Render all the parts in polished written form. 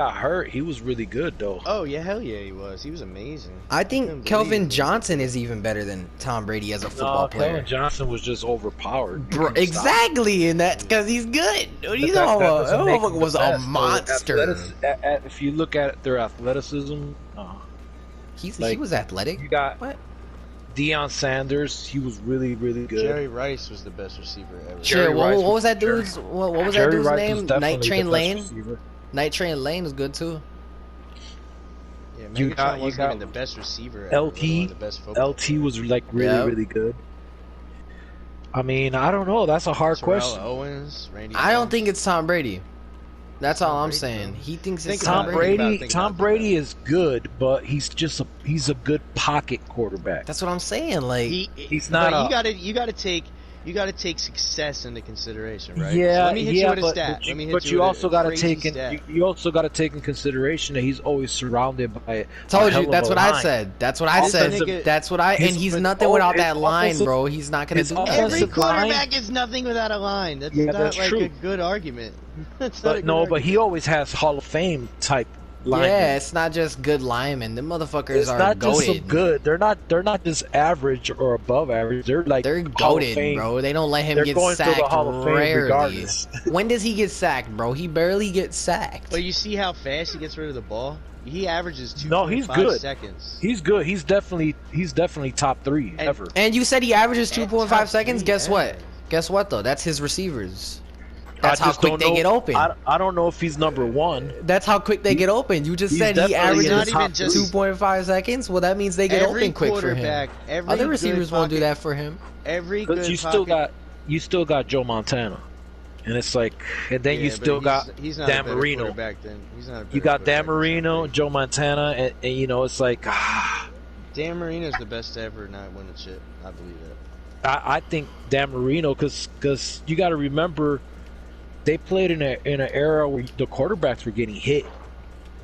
got hurt, he was really good though. Oh yeah, hell yeah, he was. He was amazing. I think Kelvin Johnson is even better than Tom Brady as a football player. Kelvin Johnson was just overpowered. Bro, exactly, and that's because he's good. He's was a monster. If you look at their athleticism, he was athletic. You got what? Deion Sanders, he was really, really good. Jerry Rice was the best receiver ever. What was that dude's? What was that dude's name? Night Train Lane. Receiver. Night Train Lane was good too. Yeah, Megatron wasn't even the best receiver ever. LT was like really good. I mean, I don't know. That's a hard question. Owens, Randy I don't think it's Tom Brady. That's all I'm saying. He thinks it's Tom Brady. Tom Brady is good, but he's a good pocket quarterback. That's what I'm saying. Like he's not. You gotta take success into consideration, right? Yeah, so let me hit you with a stat. But you also gotta take in consideration that he's always surrounded by. Told you. That's what I said. That's what I said. That's what I. And he's nothing without that line, bro. He's not gonna do that. Every quarterback is nothing without a line. That's not like a good argument. But he always has Hall of Fame type. Linemen. Yeah, it's not just good linemen. The motherfuckers are not goated. Just some good. They're not just average or above average. They're goated, bro. They don't let him get sacked rarely. When does he get sacked, bro? He barely gets sacked. But you see how fast he gets rid of the ball? He averages 2.5 seconds. He's good. He's definitely top 3 ever. And you said he averages 2.5 seconds? Guess what? Guess what though? That's his receivers. That's how quick they get open. I don't know if he's number 1. That's how quick they get open. You just said he averages 2.5 seconds. Well, that means they get open quick for him. Other receivers won't do that for him. But you still got Joe Montana, and it's like, and then you still got Dan Marino. You got Dan Marino, Joe Montana, and you know it's like Dan Marino's the best to ever not win a chip. I believe that. I think Dan Marino, because you got to remember. They played in an era where the quarterbacks were getting hit.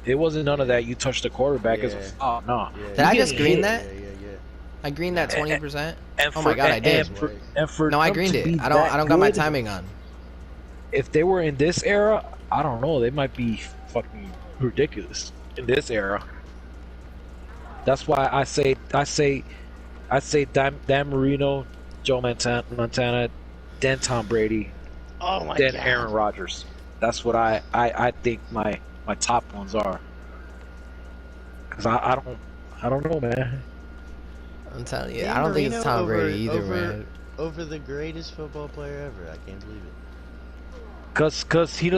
It wasn't none of that. You touched the quarterback as a foul. No. Did I just green that? I greened that 20%. Oh my god, I did. No, I greened it. I don't got my timing on. If they were in this era, I don't know. They might be fucking ridiculous in this era. That's why I say Dan Marino, Joe Montana, then Tom Brady. Oh my then God. Aaron Rodgers. That's what I think my top ones are. Cause I don't know, man. I'm telling you, I don't think it's Tom Brady either, man. Over the greatest football player ever, I can't believe it. Cause he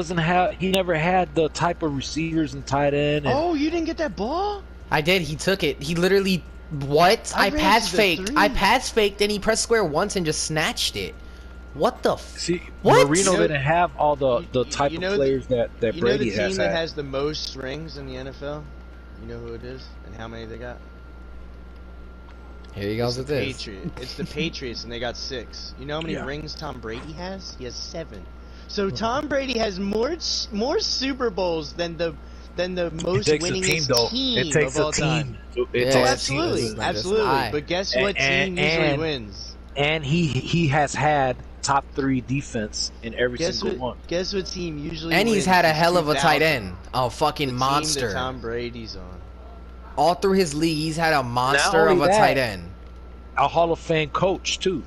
never had the type of receivers and tight end. Oh, you didn't get that ball? I did. He took it. He literally what? I pass faked. I pass faked, and he pressed square once and just snatched it. What the See, what? Marino didn't have all the type of players that Brady has had. You know the team that has the most rings in the NFL? You know who it is and how many they got? Here he goes with this. It's the Patriots, and they got 6. You know how many rings Tom Brady has? He has 7. So Tom Brady has more Super Bowls than the most winningest team of all time. Absolutely. But guess what team usually wins? And he has had top 3 defense in every single one. Guess what team usually and wins? He's had a hell of a tight end. A fucking monster. Team that Tom Brady's on. All through his league, he's had a monster of a tight end. A Hall of Fame coach, too.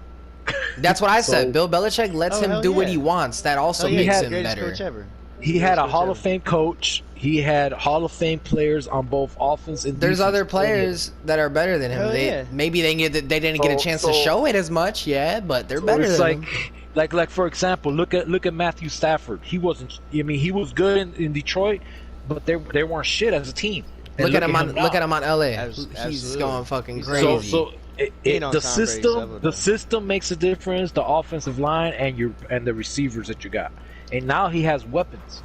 That's what I said. Bill Belichick lets him do what he wants. That also makes him better. He had a Hall of Fame coach. He had Hall of Fame players on both offense and defense. There's other players that are better than him. Maybe they didn't get a chance to show it as much, but they're better than him. Like for example, look at Matthew Stafford. He wasn't. I mean, he was good in Detroit, but they weren't shit as a team. Look at him on LA. He's going fucking crazy. So the system makes a difference. The offensive line and the receivers that you got, and now he has weapons.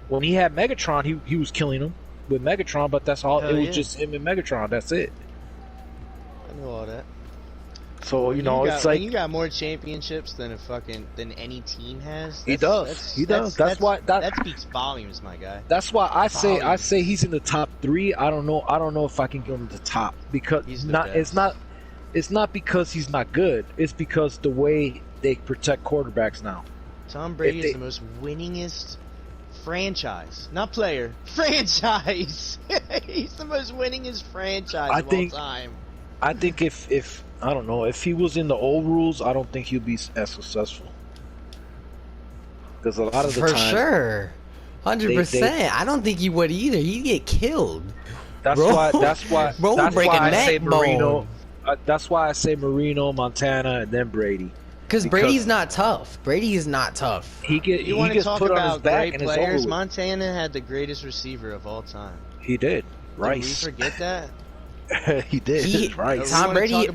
When he had Megatron, he was killing them with Megatron, but that's all. It was just him and Megatron. That's it. I know all that. So it's like you got more championships than any team has. He does. That's why that speaks volumes, my guy. That's why I say he's in the top 3. I don't know if I can give him the top because it's not because he's not good. It's because the way they protect quarterbacks now. Tom Brady is the most winningest franchise, not player. Franchise. He's the most winningest franchise of all time. I think if I don't know, if he was in the old rules, I don't think he'd be as successful. Because a lot of the time, for sure, 100%. I don't think he would either. He'd get killed. That's why. Bro, that's why I say Marino. That's why I say Marino, Montana, and then Brady. Because Brady's not tough. Brady is not tough. He gets put on his back and it's over. Montana had the greatest receiver of all time. He did. Rice. Did we forget that? He did. Rice. Tom Brady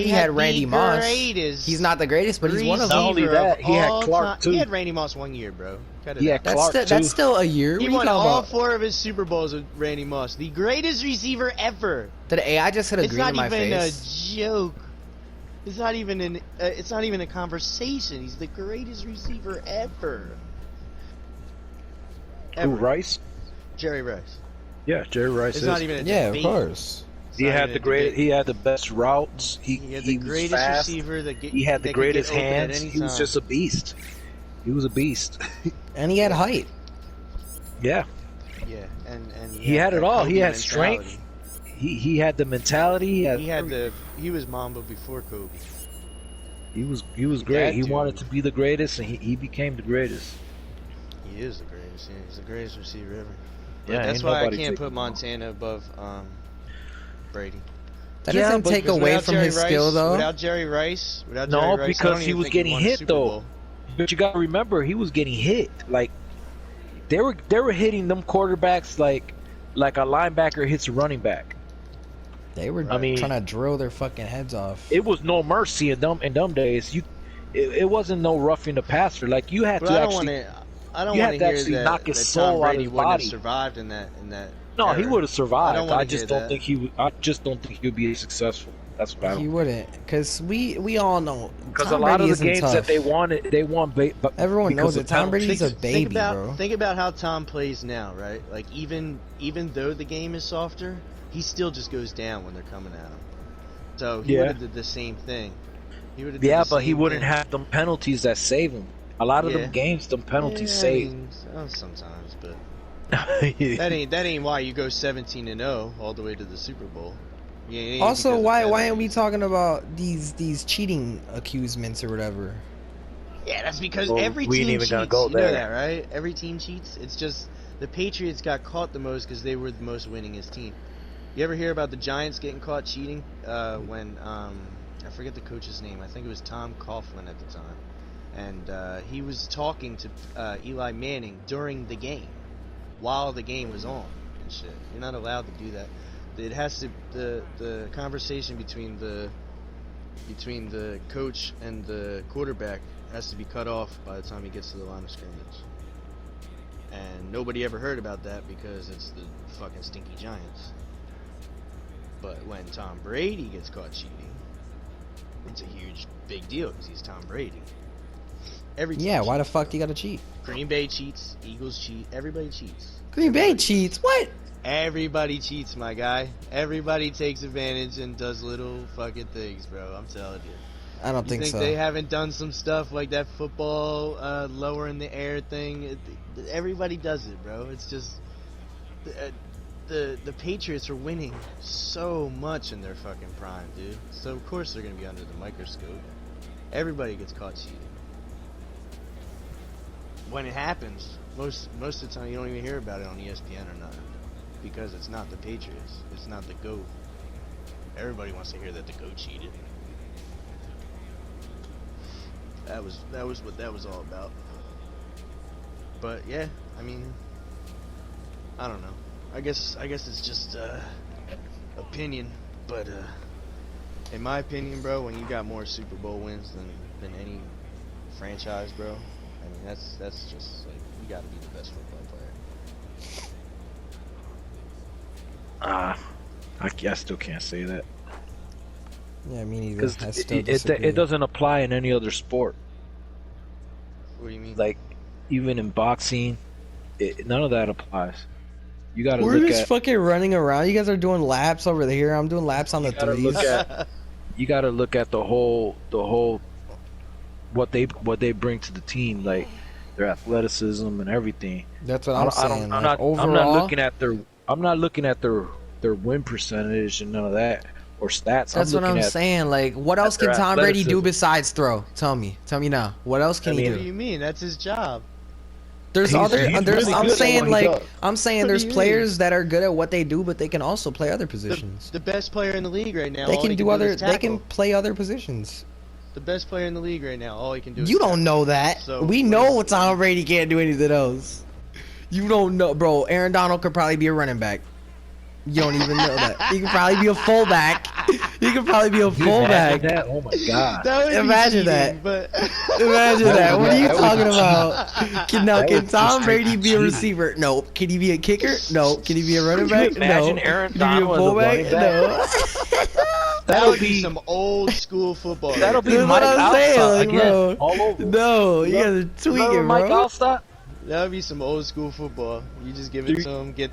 had Randy Moss. He's not the greatest, but he's one of them. Not only that, he had Clark too. He had Randy Moss 1 year, bro. That's still a year. He won all 4 of his Super Bowls with Randy Moss, the greatest receiver ever. Did AI just hit a green in my face? It's not even a joke. It's not even a conversation. He's the greatest receiver ever. Who, Rice? Jerry Rice. Yeah, Jerry Rice. It's not even a debate. Of course. He had the great. He had the best routes. He had the greatest fast. Receiver. He had the greatest hands. He was just a beast. He was a beast. And he had height. Yeah. Yeah, and he had it all. He had strength. He had the mentality. He was Mamba before Kobe. He was great. He wanted to be the greatest, and he became the greatest. He is the greatest. Yeah, he's the greatest receiver ever. But yeah, that's why I can't put Montana above Brady. That doesn't take away from his skill, though. Without Jerry Rice, because he was getting hit, though. But you gotta remember, he was getting hit. Like they were hitting them quarterbacks like a linebacker hits a running back. They were trying to drill their fucking heads off. It was no mercy in them days. It wasn't no roughing the passer. Like you had to actually. I don't want to hear that. Knock his soul out of his body. Have survived in that. No, era. He would have survived. I just don't think he would be successful. That's what I don't. He wouldn't, because we all know. Because a lot of the games that they won. Everyone knows that Tom Brady's a baby, bro. Think about how Tom plays now, right? Like even though the game is softer, he still just goes down when they're coming at him. So he would have did the same thing. But he wouldn't have them penalties that save him. A lot of them games, them penalties save. Sometimes, but that ain't why you go 17-0 all the way to the Super Bowl. Also, why aren't we talking about these cheating accusements or whatever? Yeah, that's because every team cheats. You know that, right? Every team cheats. It's just the Patriots got caught the most because they were the most winningest team. You ever hear about the Giants getting caught cheating when I forget the coach's name. I think it was Tom Coughlin at the time. And he was talking to Eli Manning during the game, while the game was on and shit. You're not allowed to do that. It has to the conversation between the coach and the quarterback has to be cut off by the time he gets to the line of scrimmage. And nobody ever heard about that because it's the fucking stinky Giants. But when Tom Brady gets caught cheating, it's a huge big deal because he's Tom Brady. Why the fuck do you gotta cheat? Green Bay cheats, Eagles cheat, everybody cheats. Green Bay cheats? What? Everybody cheats, my guy. Everybody takes advantage and does little fucking things, bro. I'm telling you. I don't think so. They haven't done some stuff like that football lower in the air thing? Everybody does it, bro. It's just the Patriots are winning so much in their fucking prime, dude. So of course they're gonna be under the microscope. Everybody gets caught cheating. When it happens, most of the time you don't even hear about it on ESPN or nothing, because it's not the Patriots, it's not the GOAT. Everybody wants to hear that the GOAT cheated. That was what that was all about. But yeah, I mean, I don't know. I guess it's just opinion, but in my opinion, bro, when you got more Super Bowl wins than any franchise, bro. I mean, that's just like, you gotta be the best football player. I still can't say that. Yeah, me neither. Because it doesn't apply in any other sport. What do you mean? Like, even in boxing, none of that applies. You gotta We're just fucking running around. You guys are doing laps over here. I'm doing laps on the threes. You gotta look at the whole what they bring to the team. Like, their athleticism and everything. That's what I'm saying. I'm not looking at their win percentage and none of that or stats. That's what I'm saying. Like, what else can Tom Brady do besides throw? Tell me now. What else can he do? What do you mean? That's his job. I'm saying there's players that are good at what they do, but they can also play other positions. The best player in the league right now. They can play other positions. The best player in the league right now. All he can do. You don't know that. So, we know Tom Brady can't do anything else. You don't know, bro. Aaron Donald could probably be a running back. You don't even know that. He could probably be a fullback. Oh my god! Imagine that. What are you talking about? Can Tom Brady be a receiver? No. Can he be a kicker? No. Can he be a running back? No. Imagine Aaron Donald as a running back? No. That'll be some old school football. That'll be Mike Alstott again, all over. No, you guys are tweaking, bro. Mike Alstott? That'll be some old school football. You just give it to him, get